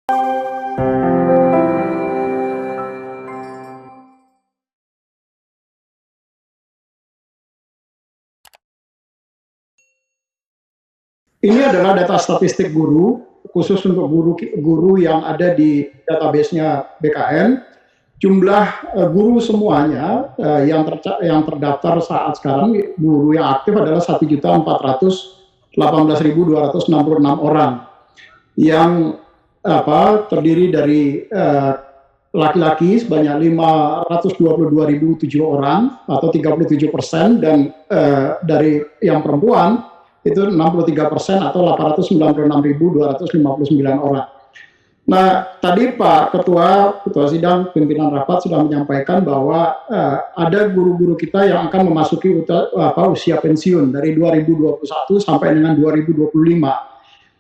Ini adalah data statistik guru, khusus untuk guru yang ada di database-nya BKN. Jumlah guru semuanya yang terdaftar saat sekarang, guru yang aktif adalah 1.418.266 orang, yang terdiri dari laki-laki sebanyak 522.007 orang atau 37%, dan dari yang perempuan itu 63% atau 896.259 orang. Nah, tadi Pak Ketua Sidang Pimpinan Rapat sudah menyampaikan bahwa ada guru-guru kita yang akan memasuki usia pensiun dari 2021 sampai dengan 2025.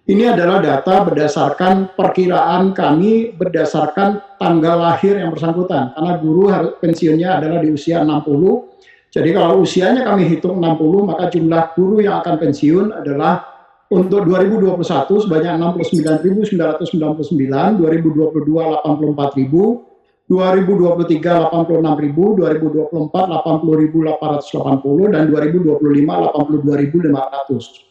Ini adalah data berdasarkan perkiraan kami berdasarkan tanggal lahir yang bersangkutan, karena guru harus pensiunnya adalah di usia 60. Jadi kalau usianya kami hitung 60, maka jumlah guru yang akan pensiun adalah untuk 2021 sebanyak 69.999, 2022 84.000, 2023 86.000, 2024 80.880, dan 2025 82.500.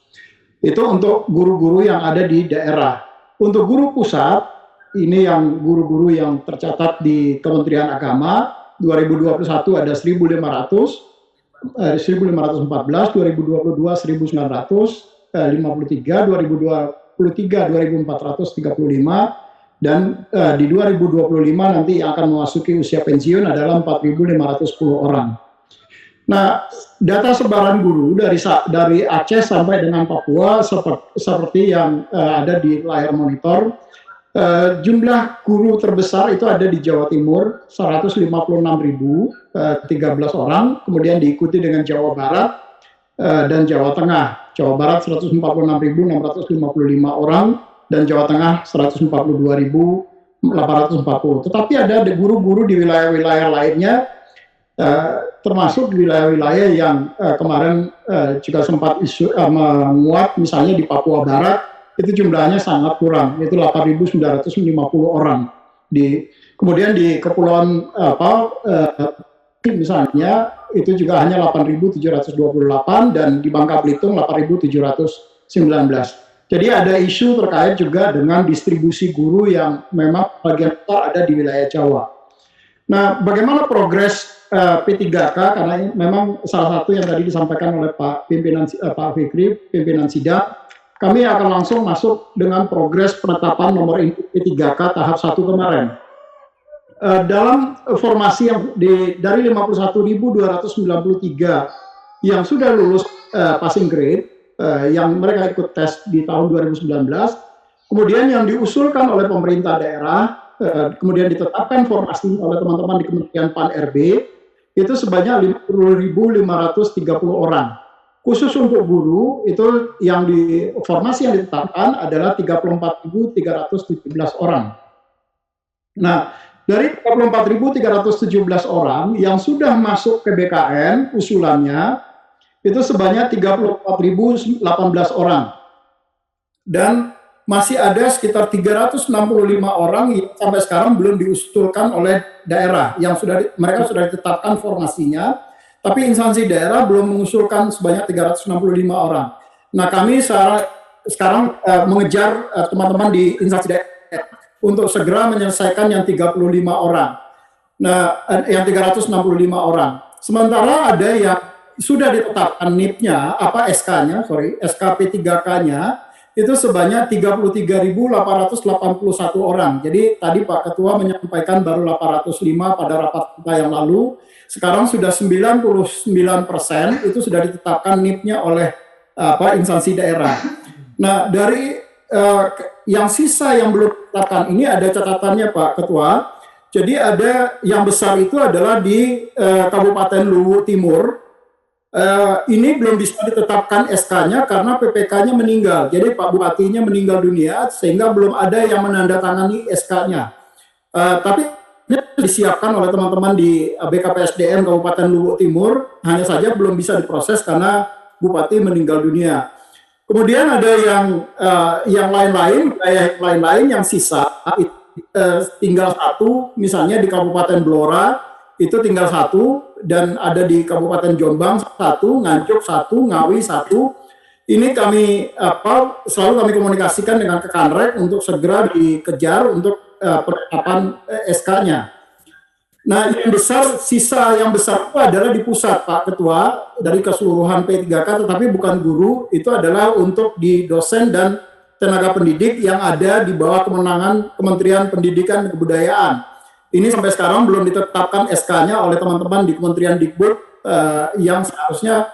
Itu untuk guru-guru yang ada di daerah. Untuk guru pusat, ini yang guru-guru yang tercatat di Kementerian Agama, 2021 ada 1.500, 1.514, 2022 1.953, 2023 2.435, dan di 2025 nanti yang akan memasuki usia pensiun adalah 4.510 orang. Nah, data sebaran guru dari Aceh sampai dengan Papua seperti yang ada di layar monitor. Jumlah guru terbesar itu ada di Jawa Timur 156.013 orang, kemudian diikuti dengan Jawa Barat dan Jawa Tengah. Jawa Barat 146.655 orang dan Jawa Tengah 142.840. Tetapi ada guru-guru di wilayah-wilayah lainnya, termasuk di wilayah-wilayah yang kemarin juga sempat menguat, misalnya di Papua Barat. Itu jumlahnya sangat kurang, yaitu 8.950 orang. Kemudian di Kepulauan misalnya itu juga hanya 8.728, dan di Bangka Belitung 8.719. Jadi ada isu terkait juga dengan distribusi guru yang memang bagian besar ada di wilayah Jawa. Nah, bagaimana progres P3K, karena memang salah satu yang tadi disampaikan oleh Pak Fikri, pimpinan sidang. Kami akan langsung masuk dengan progres penetapan nomor induk P3K tahap 1 kemarin. Dalam formasi yang dari 51.293 yang sudah lulus passing grade, yang mereka ikut tes di tahun 2019, kemudian yang diusulkan oleh pemerintah daerah, kemudian ditetapkan formasi oleh teman-teman di Kementerian Pan-RB, itu sebanyak 50.530 orang. Khusus untuk guru, itu yang di formasi yang ditetapkan adalah 34.317 orang. Nah, dari 34.317 orang yang sudah masuk ke BKN, usulannya, itu sebanyak 34.018 orang. Dan masih ada sekitar 365 orang yang sampai sekarang belum diusulkan oleh daerah, yang mereka sudah ditetapkan formasinya, tapi instansi daerah belum mengusulkan sebanyak 365 orang. Nah, kami sekarang mengejar teman-teman di instansi daerah untuk segera menyelesaikan yang 35 orang. Nah, yang 365 orang. Sementara ada yang sudah ditetapkan NIP-nya, SKP 3K-nya, itu sebanyak 33.881 orang. Jadi tadi Pak Ketua menyampaikan baru 805 pada rapat kita yang lalu. Sekarang sudah 99% itu sudah ditetapkan NIP-nya oleh instansi daerah. Nah, dari yang sisa yang belum ditetapkan ini ada catatannya Pak Ketua. Jadi ada yang besar itu adalah di Kabupaten Luwu Timur. Ini belum bisa ditetapkan SK-nya karena PPK-nya meninggal. Jadi Pak Bupatinya meninggal dunia sehingga belum ada yang menandatangani SK-nya. Tapi disiapkan oleh teman-teman di BKPSDM Kabupaten Luwu Timur, hanya saja belum bisa diproses karena Bupati meninggal dunia. Kemudian ada yang lain-lain, kayak yang lain-lain yang sisa tinggal satu, misalnya di Kabupaten Blora itu tinggal satu, dan ada di Kabupaten Jombang satu, Nganjuk satu, Ngawi satu. Ini selalu kami komunikasikan dengan Kekanrek untuk segera dikejar untuk penetapan SK-nya. Nah, sisa yang besar itu adalah di pusat, Pak Ketua, dari keseluruhan P3K, tetapi bukan guru, itu adalah untuk di dosen dan tenaga pendidik yang ada di bawah kemenangan Kementerian Pendidikan dan Kebudayaan. Ini sampai sekarang belum ditetapkan SK-nya oleh teman-teman di Kementerian Dikbud, yang seharusnya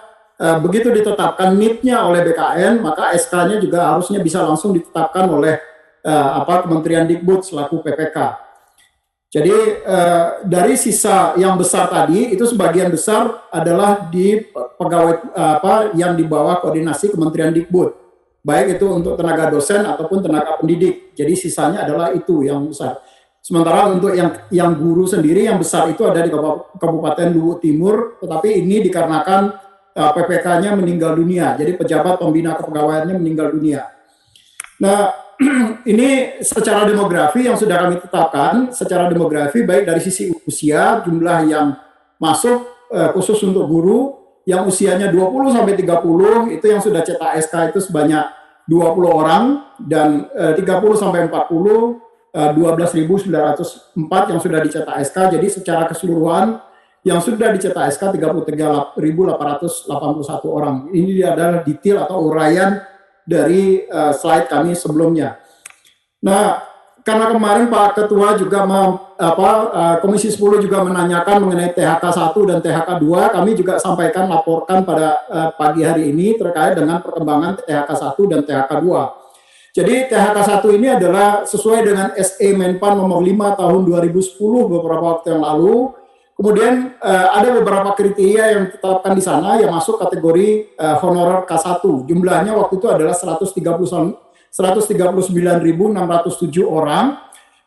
begitu ditetapkan NIP-nya oleh BKN, maka SK-nya juga harusnya bisa langsung ditetapkan oleh Kementerian Dikbud selaku PPK. Jadi dari sisa yang besar tadi itu sebagian besar adalah di pegawai yang di bawah koordinasi Kementerian Dikbud, baik itu untuk tenaga dosen ataupun tenaga pendidik. Jadi sisanya adalah itu yang besar. Sementara untuk yang guru sendiri yang besar itu ada di Kabupaten Luwu Timur, tetapi ini dikarenakan PPK-nya meninggal dunia. Jadi pejabat pembina kepegawaiannya meninggal dunia. Nah, ini secara demografi yang sudah kami tetapkan, secara demografi baik dari sisi usia, jumlah yang masuk khusus untuk guru yang usianya 20 sampai 30 itu yang sudah cetak SK itu sebanyak 20 orang, dan 30 sampai 40 12.904 yang sudah dicetak SK. Jadi secara keseluruhan yang sudah dicetak SK 33.881 orang. Ini adalah detail atau uraian dari slide kami sebelumnya. Nah, karena kemarin Pak Ketua juga Komisi 10 juga menanyakan mengenai THK 1 dan THK 2, kami juga laporkan pada pagi hari ini terkait dengan perkembangan THK 1 dan THK 2. Jadi THK 1 ini adalah sesuai dengan SE Menpan nomor 5 tahun 2010 beberapa waktu yang lalu. Kemudian ada beberapa kriteria yang ditetapkan di sana yang masuk kategori honorer K1. Jumlahnya waktu itu adalah 139.607 orang.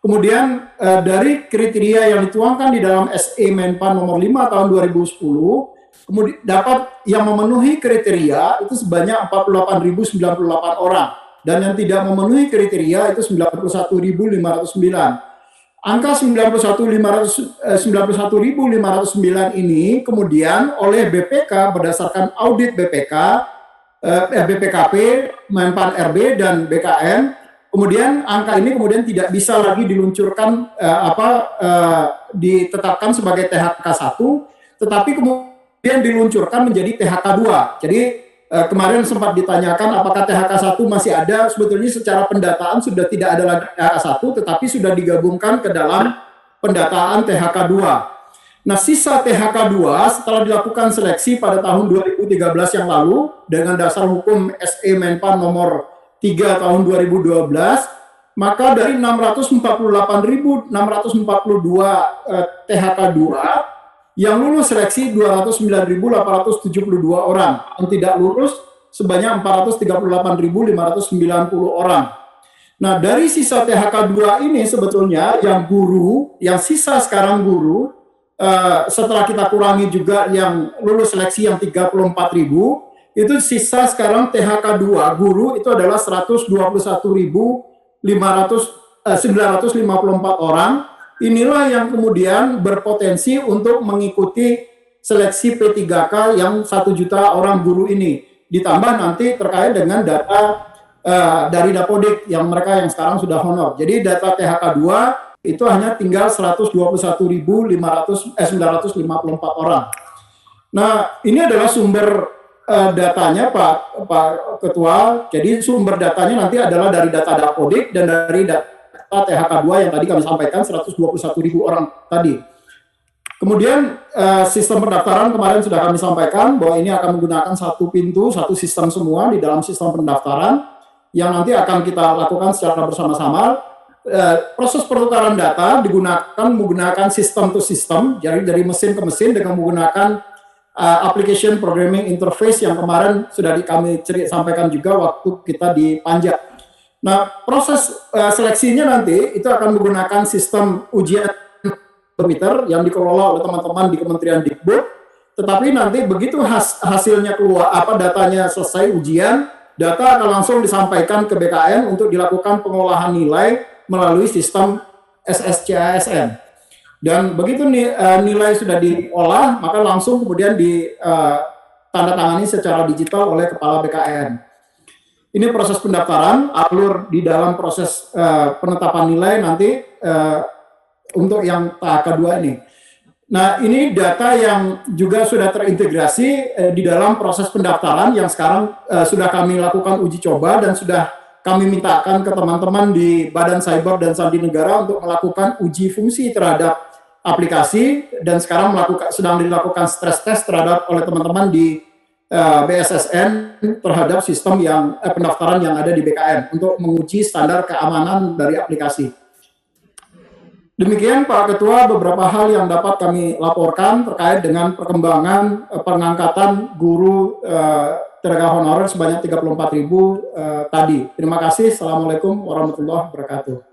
Kemudian dari kriteria yang dituangkan di dalam SE Menpan nomor 5 tahun 2010, kemudian dapat yang memenuhi kriteria itu sebanyak 48.098 orang, dan yang tidak memenuhi kriteria itu 91.509. Angka 91.509 ini kemudian oleh BPK berdasarkan audit BPKP, Menpan RB dan BKN, kemudian angka ini kemudian tidak bisa lagi diluncurkan ditetapkan sebagai THK 1, tetapi kemudian diluncurkan menjadi THK 2. Jadi kemarin sempat ditanyakan apakah THK 1 masih ada. Sebetulnya secara pendataan sudah tidak ada lagi THK 1, tetapi sudah digabungkan ke dalam pendataan THK 2. Nah, sisa THK 2 setelah dilakukan seleksi pada tahun 2013 yang lalu dengan dasar hukum SE Menpan nomor 3 tahun 2012, maka dari 648.642 THK 2 yang lulus seleksi 209.872 orang, yang tidak lulus sebanyak 438.590 orang. Nah, dari sisa THK 2 ini sebetulnya yang guru, yang sisa sekarang guru, setelah kita kurangi juga yang lulus seleksi yang 34.000, itu sisa sekarang THK 2 guru itu adalah 121.954 orang. Inilah yang kemudian berpotensi untuk mengikuti seleksi P3K yang 1 juta orang guru ini. Ditambah nanti terkait dengan data dari Dapodik yang mereka yang sekarang sudah honor. Jadi data THK 2 itu hanya tinggal 121.954 orang. Nah, ini adalah sumber datanya Pak Ketua. Jadi sumber datanya nanti adalah dari data Dapodik dan dari data THK 2 yang tadi kami sampaikan 121.000 orang tadi. Kemudian sistem pendaftaran kemarin sudah kami sampaikan bahwa ini akan menggunakan satu pintu, satu sistem semua di dalam sistem pendaftaran yang nanti akan kita lakukan secara bersama-sama. Proses pertukaran data menggunakan sistem to sistem, jadi dari mesin ke mesin dengan menggunakan application programming interface yang kemarin sudah kami sampaikan juga waktu kita di Panja. Nah, proses seleksinya nanti itu akan menggunakan sistem ujian komputer yang dikelola oleh teman-teman di Kementerian Dikbud. Tetapi nanti begitu hasilnya keluar, datanya selesai ujian, data akan langsung disampaikan ke BKN untuk dilakukan pengolahan nilai melalui sistem SSCASN. Dan begitu nilai sudah diolah, maka langsung kemudian ditandatangani secara digital oleh Kepala BKN. Ini proses pendaftaran, alur di dalam proses penetapan nilai nanti untuk yang tahap kedua ini. Nah, ini data yang juga sudah terintegrasi di dalam proses pendaftaran yang sekarang sudah kami lakukan uji coba dan sudah kami mintakan ke teman-teman di Badan Cyber dan Sandi Negara untuk melakukan uji fungsi terhadap aplikasi, dan sekarang sedang dilakukan stress test terhadap oleh teman-teman di BSSN terhadap sistem yang pendaftaran yang ada di BKN untuk menguji standar keamanan dari aplikasi. Demikian Pak Ketua, beberapa hal yang dapat kami laporkan terkait dengan perkembangan pengangkatan guru tenaga honorer sebanyak 34.000 tadi. Terima kasih. Assalamualaikum warahmatullahi wabarakatuh.